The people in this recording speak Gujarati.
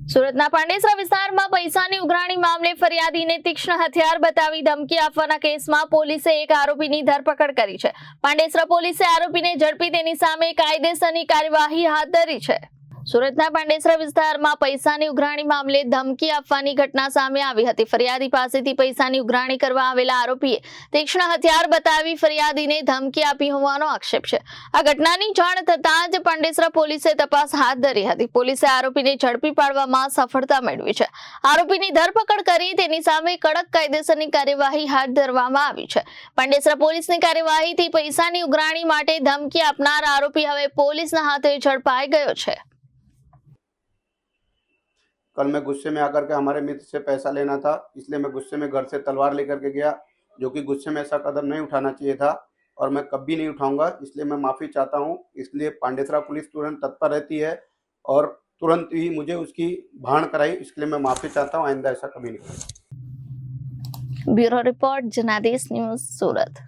સુરતના પાંડેસરા વિસ્તારમાં પૈસાની ઉઘરાણી મામલે ફરિયાદીને તીક્ષ્ણ હથિયાર બતાવી ધમકી આપવાના કેસમાં પોલીસે એક આરોપીની ધરપકડ કરી છે। પાંડેસરા પોલીસે આરોપીને ઝડપી તેની સામે કાયદેસરની કાર્યવાહી હાથ ધરી છે। સુરતના પાંડેસરા વિસ્તારમાં પૈસાની ઉઘરાણી મામલે ધમકી આપવાની ઘટના સામે આવી હતી। ફરિયાદી પાસેથી પૈસાની ઉઘરાણી કરવા આવેલા આરોપીએ તીક્ષ્ણ હથિયાર બતાવી ફરિયાદીને ધમકી આપી હોવાનો આક્ષેપ છે। આ ઘટનાની જાણ થતાં જ પાંડેસરા પોલીસે તપાસ હાથ ધરી હતી। પોલીસે આરોપીને ઝડપી પાડવામાં સફળતા મેળવી છે। આરોપીની ધરપકડ કરી તેની સામે કડક કાયદેસરની કાર્યવાહી હાથ ધરવામાં આવી છે। પાંડેસરા પોલીસની કાર્યવાહીથી પૈસાની ઉઘરાણી માટે ધમકી આપનાર આરોપી હવે પોલીસના હાથે ઝડપાઈ ગયો છે। कल मैं गुस्से में आकर के हमारे मित्र से पैसा लेना था, इसलिए मैं गुस्से में घर से तलवार लेकर के गया, जो कि गुस्से में ऐसा कदम नहीं उठाना चाहिए था और मैं कभी नहीं उठाऊंगा, इसलिए मैं माफ़ी चाहता हूं। इसलिए पांडेसरा पुलिस तुरंत तत्पर रहती है और तुरंत ही मुझे उसकी भान कराई, इसलिए मैं माफ़ी चाहता हूं। आइंदा ऐसा कभी नहीं करूंगा। ब्यूरो रिपोर्ट जनादेश न्यूज़, सूरत।